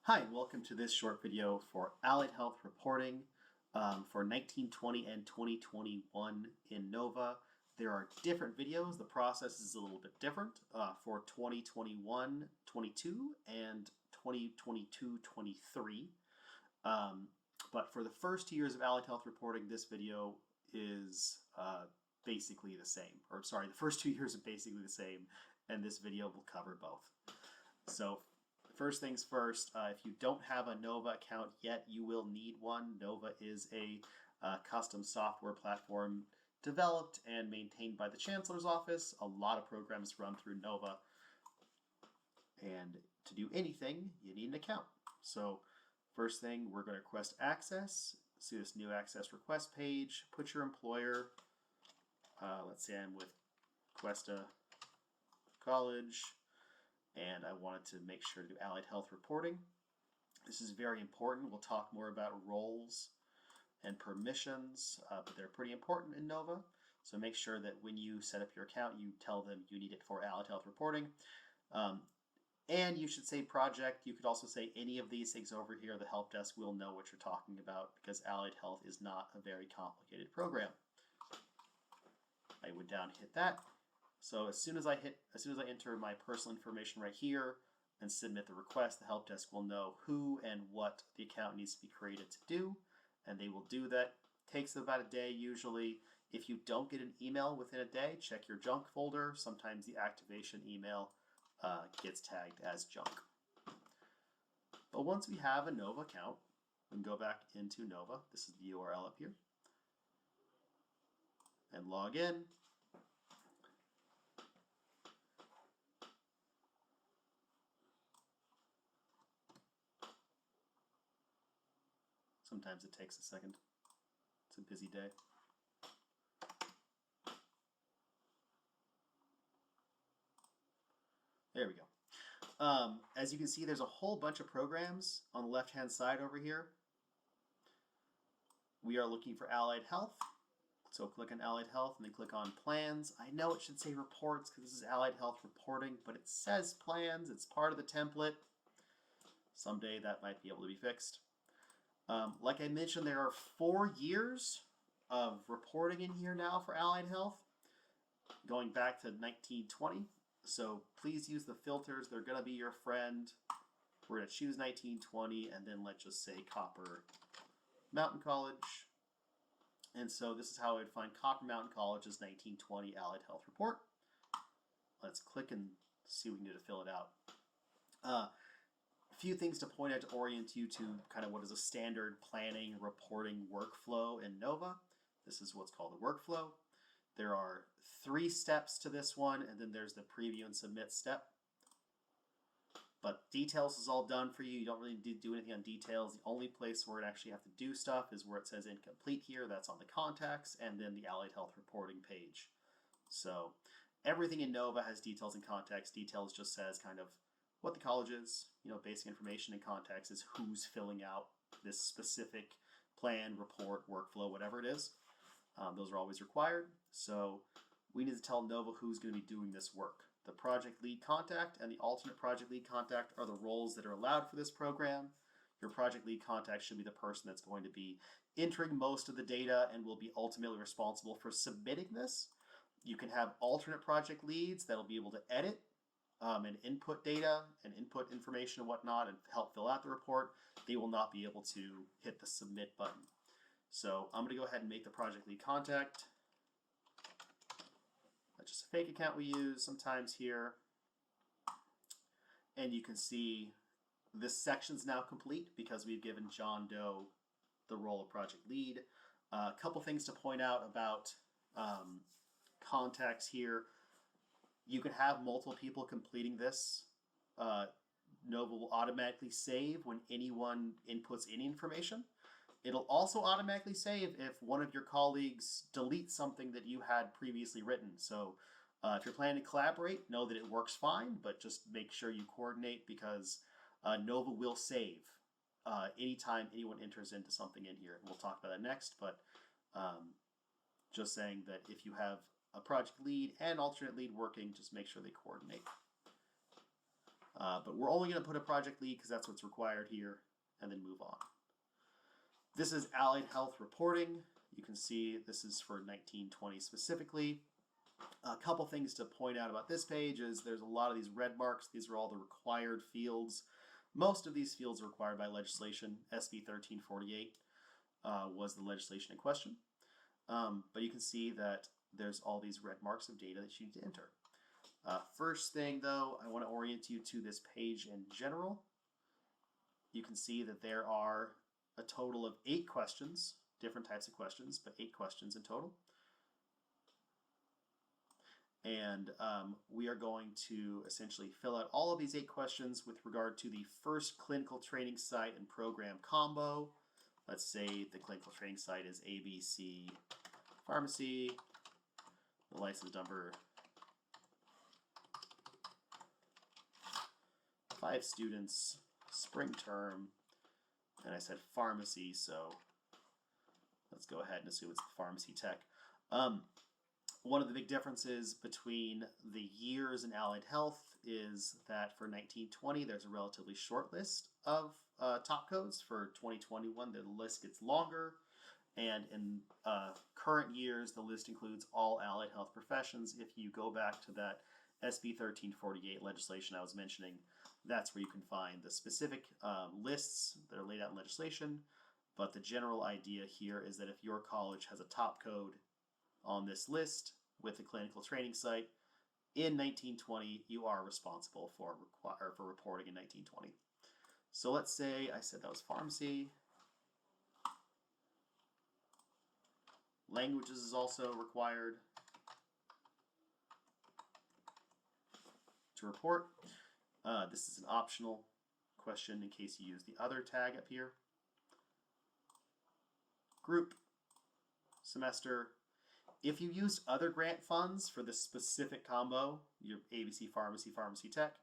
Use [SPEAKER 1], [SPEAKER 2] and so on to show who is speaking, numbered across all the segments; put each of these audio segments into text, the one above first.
[SPEAKER 1] Hi, welcome to this short video for Allied Health reporting for 1920 and 2021 in NOVA. There are different videos. The process is a little bit different for 2021-22 and 2022-23. But for the first 2 years of Allied Health reporting, this video is basically the same. Or sorry, the first 2 years are basically the same, and this video will cover both. So first things first, if you don't have a Nova account yet, you will need one. Nova is a custom software platform developed and maintained by the Chancellor's Office. A lot of programs run through Nova. And to do anything, you need an account. So first thing, we're going to request access. See this new access request page. Put your employer. Let's say I'm with Cuesta College, and I wanted to make sure to do Allied Health reporting. This is very important. We'll talk more about roles and permissions, but they're pretty important in Nova. So make sure that when you set up your account, you tell them you need it for Allied Health reporting. And you should say project. You could also say any of these things over here. The help desk will know what you're talking about because Allied Health is not a very complicated program. I would down hit that. So as soon as I enter my personal information right here and submit the request, the help desk will know who and what the account needs to be created to do, and they will do that. Takes about a day usually. If you don't get an email within a day, check your junk folder. Sometimes the activation email gets tagged as junk. But once we have a Nova account, we can go back into Nova. This is the URL up here. And log in. Sometimes it takes a second. It's a busy day. There we go. As you can see, there's a whole bunch of programs on the left-hand side over here. We are looking for Allied Health. So click on Allied Health and then click on Plans. I know it should say Reports because this is Allied Health reporting, but it says Plans. It's part of the template. Someday that might be able to be fixed. Like I mentioned, there are 4 years of reporting in here now for Allied Health, going back to 1920. So please use the filters. They're going to be your friend. We're going to choose 1920, and then let's just say Copper Mountain College. And so this is how I would find Copper Mountain College's 1920 Allied Health Report. Let's click and see what we can do to fill it out. A few things to point out to orient you to kind of what is a standard planning reporting workflow in Nova. This is what's called a workflow. There are 3 steps to this one, and then there's the preview and submit step. But details is all done for you. You don't really need to do anything on details. The only place where it actually have to do stuff is where it says incomplete here. That's on the contacts, and then the Allied Health reporting page. So everything in Nova has details and contacts. Details just says kind of what the college is, basic information, and context is who's filling out this specific plan, report, workflow, whatever it is. Those are always required. So we need to tell Nova who's going to be doing this work. The project lead contact and the alternate project lead contact are the roles that are allowed for this program. Your project lead contact should be the person that's going to be entering most of the data and will be ultimately responsible for submitting this. You can have alternate project leads that'll be able to edit and input data and input information and whatnot and help fill out the report. They will not be able to hit the submit button. So I'm going to go ahead and make the project lead contact. That's just a fake account we use sometimes here. And you can see this section's now complete because we've given John Doe the role of project lead. A couple things to point out about contacts here. You can have multiple people completing this. Nova will automatically save when anyone inputs any information. It'll also automatically save if one of your colleagues deletes something that you had previously written. So if you're planning to collaborate, know that it works fine, but just make sure you coordinate because Nova will save anytime anyone enters into something in here. We'll talk about that next, but just saying that if you have a project lead and alternate lead working, just make sure they coordinate. But we're only going to put a project lead because that's what's required here, and then move on. This is allied health reporting. You can see this is for 1920 specifically. A couple things to point out about this page is there's a lot of these red marks. These are all the required fields. Most of these fields are required by legislation. SB 1348 was the legislation in question. But you can see that there's all these red marks of data that you need to enter. First thing though, I want to orient you to this page in general. You can see that there are a total of 8 questions, different types of questions, but 8 questions in total. And we are going to essentially fill out all of these 8 questions with regard to the first clinical training site and program combo. Let's say the clinical training site is ABC Pharmacy, the license number 5 students, spring term, and I said pharmacy, so let's go ahead and assume it's the pharmacy tech. One of the big differences between the years in allied health is that for 1920 there's a relatively short list of top codes. For 2021 the list gets longer, and in current years the list includes all allied health professions. If you go back to that SB 1348 legislation I was mentioning, that's where you can find the specific lists that are laid out in legislation. But the general idea here is that if your college has a top code on this list with the clinical training site in 1920, you are responsible for reporting in 1920. So let's say I said that was pharmacy. Languages is also required to report. This is an optional question in case you use the other tag up here. Group, semester. If you used other grant funds for this specific combo, your ABC Pharmacy, Pharmacy Tech,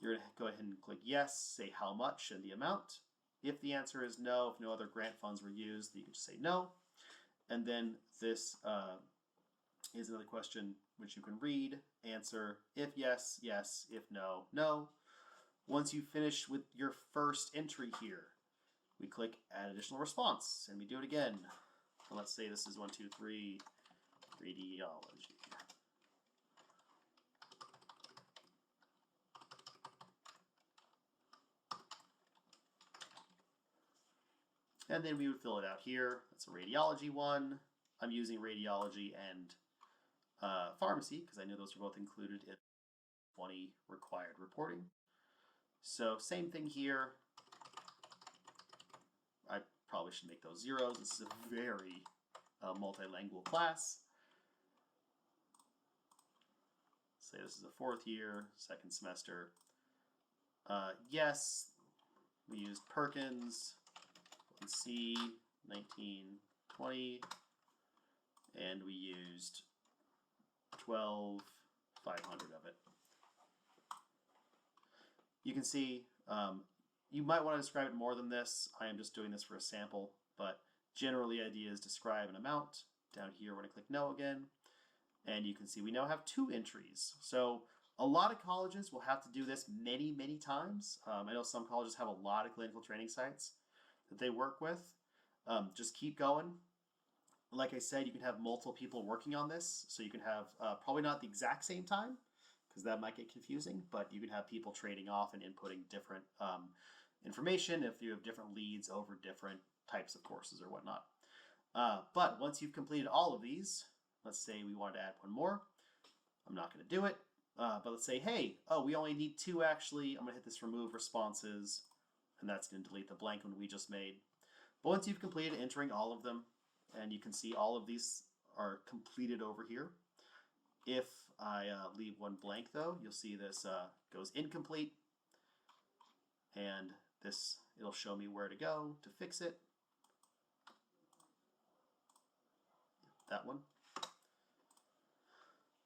[SPEAKER 1] you're going to go ahead and click yes, say how much and the amount. If the answer is no, if no other grant funds were used, you can just say no. And then this is another question which you can read, answer, if yes, yes, if no, no. Once you finish with your first entry here, we click add additional response, and we do it again. So let's say this is 1, 2, 3, radiology. And then we would fill it out here. That's a radiology one. I'm using radiology and pharmacy because I know those are both included in 20 required reporting. So same thing here. I probably should make those zeros. This is a very multilingual class. Say this is a 4th year, 2nd semester. Yes, we used Perkins, C, 1920, and we used 12,500 of it. You can see, you might want to describe it more than this. I am just doing this for a sample, but generally the idea is describe an amount. Down here we're going to click no again, and you can see we now have 2 entries. So a lot of colleges will have to do this many, many times. I know some colleges have a lot of clinical training sites that they work with. Just keep going. Like I said, you can have multiple people working on this, so you can have probably not the exact same time, because that might get confusing, but you can have people trading off and inputting different information if you have different leads over different types of courses or whatnot. But once you've completed all of these, let's say we wanted to add one more. I'm not going to do it, but let's say, hey, oh, we only need 2 actually. I'm going to hit this remove responses, and that's going to delete the blank one we just made. But once you've completed entering all of them, and you can see all of these are completed over here. If I leave one blank though, you'll see this goes incomplete, and this, it'll show me where to go to fix it. That one.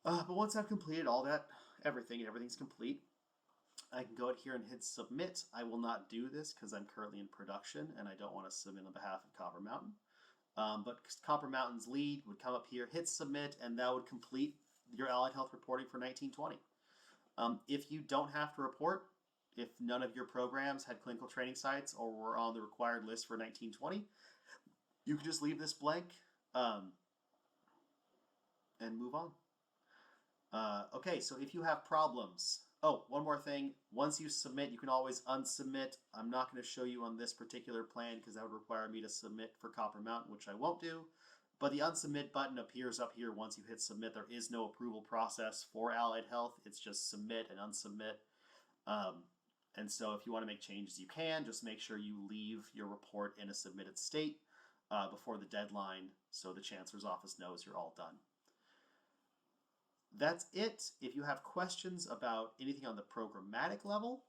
[SPEAKER 1] But once I've completed all that, everything's complete, I can go out here and hit submit. I will not do this because I'm currently in production and I don't want to submit on behalf of Copper Mountain. But Copper Mountain's lead would come up here, hit submit, and that would complete your allied health reporting for 1920. If you don't have to report, if none of your programs had clinical training sites or were on the required list for 1920, you can just leave this blank and move on. Okay, so if you have problems, oh, one more thing. Once you submit, you can always unsubmit. I'm not going to show you on this particular plan because that would require me to submit for Copper Mountain, which I won't do. But the unsubmit button appears up here once you hit submit. There is no approval process for Allied Health. It's just submit and unsubmit. And so if you want to make changes, you can. Just make sure you leave your report in a submitted state before the deadline so the Chancellor's Office knows you're all done. That's it. If you have questions about anything on the programmatic level,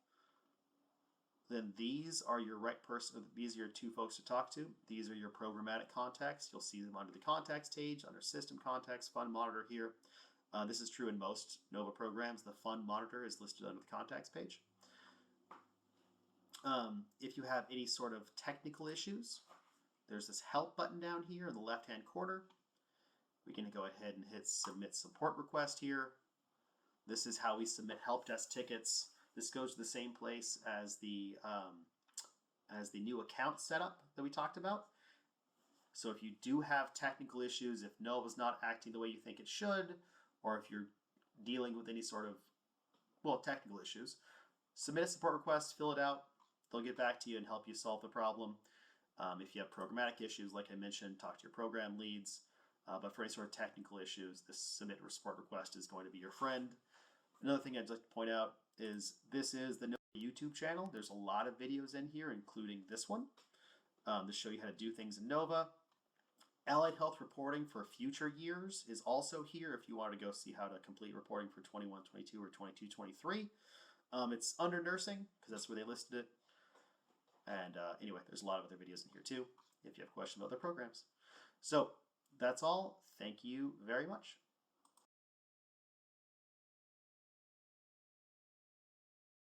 [SPEAKER 1] then these are your right person. These are your two folks to talk to. These are your programmatic contacts. You'll see them under the contacts page, under System Contacts, Fund Monitor here. This is true in most NOVA programs. The Fund Monitor is listed under the contacts page. If you have any sort of technical issues, there's this help button down here in the left-hand corner. We can go ahead and hit submit support request here. This is how we submit help desk tickets. This goes to the same place as the new account setup that we talked about. So if you do have technical issues, if NOVA's not acting the way you think it should, or if you're dealing with any sort of, well, technical issues, submit a support request, fill it out. They'll get back to you and help you solve the problem. If you have programmatic issues, like I mentioned, talk to your program leads. But for any sort of technical issues, this submit a support request is going to be your friend. Another thing I'd like to point out is this is the NOVA YouTube channel. There's a lot of videos in here, including this one, to show you how to do things in NOVA. Allied Health reporting for future years is also here if you want to go see how to complete reporting for 21-22 or 22-23. It's under nursing because that's where they listed it. And anyway, there's a lot of other videos in here too if you have questions about their programs. So that's all. Thank you very much.